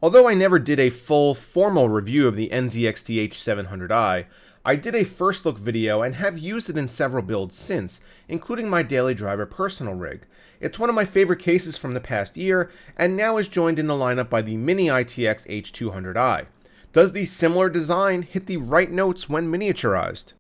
Although I never did a full, formal review of the NZXT H200i, I did a first look video and have used it in several builds since, including my daily driver personal rig. It's one of my favorite cases from the past year, and now is joined in the lineup by the Mini ITX H200i. Does the similar design hit the right notes when miniaturized?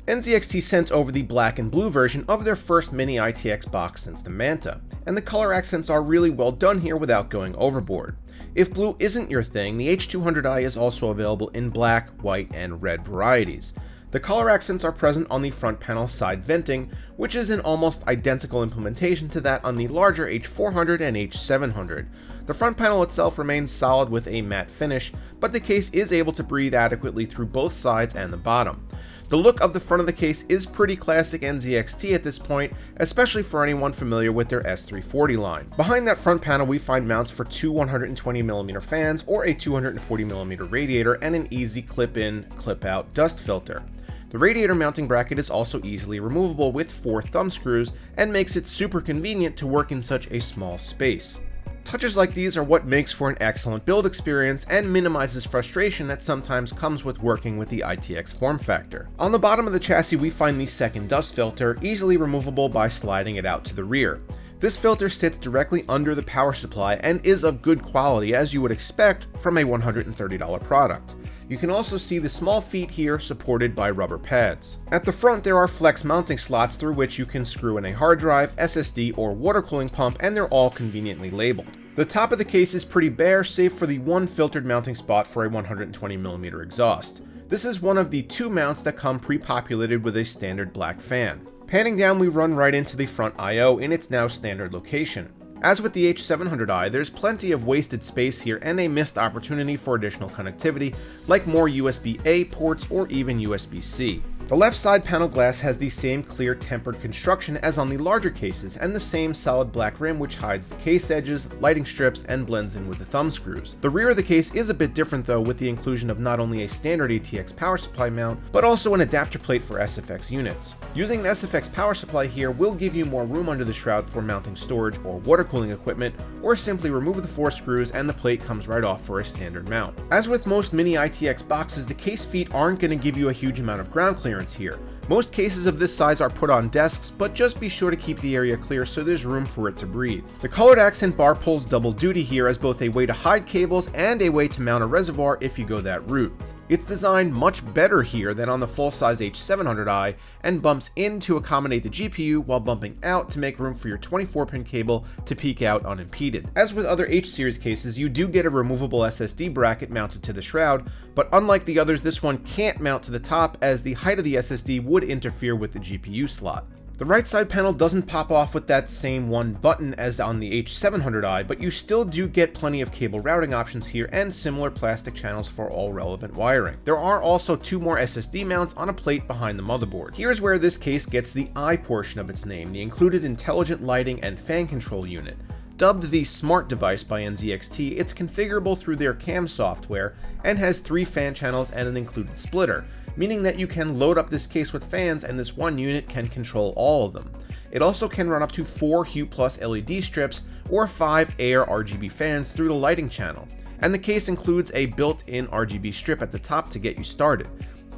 NZXT sent over the black and blue version of their first Mini ITX box since the Manta, and the color accents are really well done here without going overboard. If blue isn't your thing, the H200i is also available in black, white, and red varieties. The color accents are present on the front panel side venting, which is an almost identical implementation to that on the larger H400 and H700. The front panel itself remains solid with a matte finish, but the case is able to breathe adequately through both sides and the bottom. The look of the front of the case is pretty classic NZXT at this point, especially for anyone familiar with their S340 line. Behind that front panel we find mounts for two 120mm fans or a 240mm radiator and an easy clip-in, clip-out dust filter. The radiator mounting bracket is also easily removable with 4 thumb screws and makes it super convenient to work in such a small space. Touches like these are what makes for an excellent build experience and minimizes frustration that sometimes comes with working with the ITX form factor. On the bottom of the chassis we find the second dust filter, easily removable by sliding it out to the rear. This filter sits directly under the power supply and is of good quality as you would expect from a $130 product. You can also see the small feet here supported by rubber pads. At the front there are flex mounting slots through which you can screw in a hard drive, SSD, or water cooling pump, and they're all conveniently labeled. The top of the case is pretty bare save for the one filtered mounting spot for a 120mm exhaust. This is one of the 2 mounts that come pre-populated with a standard black fan. Panning down we run right into the front I/O in its now standard location. As with the H700i, there's plenty of wasted space here and a missed opportunity for additional connectivity, like more USB-A ports or even USB-C. The left side panel glass has the same clear tempered construction as on the larger cases and the same solid black rim which hides the case edges, lighting strips, and blends in with the thumb screws. The rear of the case is a bit different though, with the inclusion of not only a standard ATX power supply mount, but also an adapter plate for SFX units. Using an SFX power supply here will give you more room under the shroud for mounting storage or water cooling equipment, or simply remove the 4 screws and the plate comes right off for a standard mount. As with most Mini ITX boxes, the case feet aren't going to give you a huge amount of ground clearance here. Most cases of this size are put on desks, but just be sure to keep the area clear so there's room for it to breathe. The colored accent bar pulls double duty here as both a way to hide cables and a way to mount a reservoir if you go that route. It's designed much better here than on the full-size H700i and bumps in to accommodate the GPU while bumping out to make room for your 24-pin cable to peek out unimpeded. As with other H-series cases, you do get a removable SSD bracket mounted to the shroud, but unlike the others, this one can't mount to the top as the height of the SSD would interfere with the GPU slot. The right side panel doesn't pop off with that same one button as on the H700i, but you still do get plenty of cable routing options here and similar plastic channels for all relevant wiring. There are also 2 more SSD mounts on a plate behind the motherboard. Here's where this case gets the I portion of its name, the included intelligent lighting and fan control unit. Dubbed the Smart Device by NZXT, it's configurable through their CAM software and has 3 fan channels and an included splitter, meaning that you can load up this case with fans and this one unit can control all of them. It also can run up to 4 Hue Plus LED strips or 5 Air RGB fans through the lighting channel, and the case includes a built-in RGB strip at the top to get you started.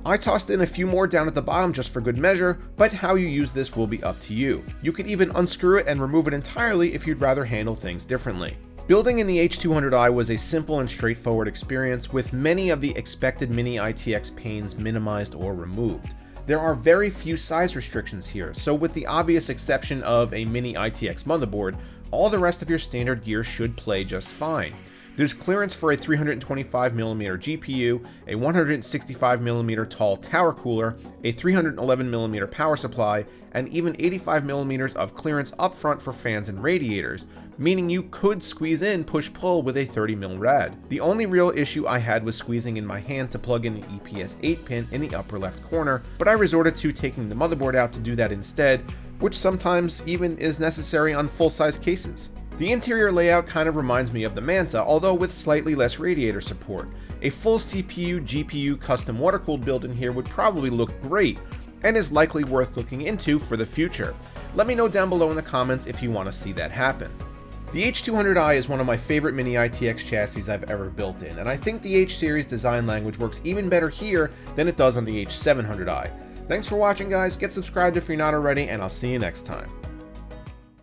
I tossed in a few more down at the bottom just for good measure, but how you use this will be up to you. You could even unscrew it and remove it entirely if you'd rather handle things differently. Building in the H200i was a simple and straightforward experience with many of the expected Mini ITX pains minimized or removed. There are very few size restrictions here, so with the obvious exception of a Mini ITX motherboard, all the rest of your standard gear should play just fine. There's clearance for a 325mm GPU, a 165mm tall tower cooler, a 311mm power supply, and even 85mm of clearance up front for fans and radiators, meaning you could squeeze in push-pull with a 30mm rad. The only real issue I had was squeezing in my hand to plug in the EPS 8 pin in the upper left corner, but I resorted to taking the motherboard out to do that instead, which sometimes even is necessary on full-size cases. The interior layout kind of reminds me of the Manta, although with slightly less radiator support. A full CPU, GPU, custom water-cooled build in here would probably look great, and is likely worth looking into for the future. Let me know down below in the comments if you want to see that happen. The H200i is one of my favorite mini ITX chassis I've ever built in, and I think the H-series design language works even better here than it does on the H700i. Thanks for watching, guys, get subscribed if you're not already, and I'll see you next time.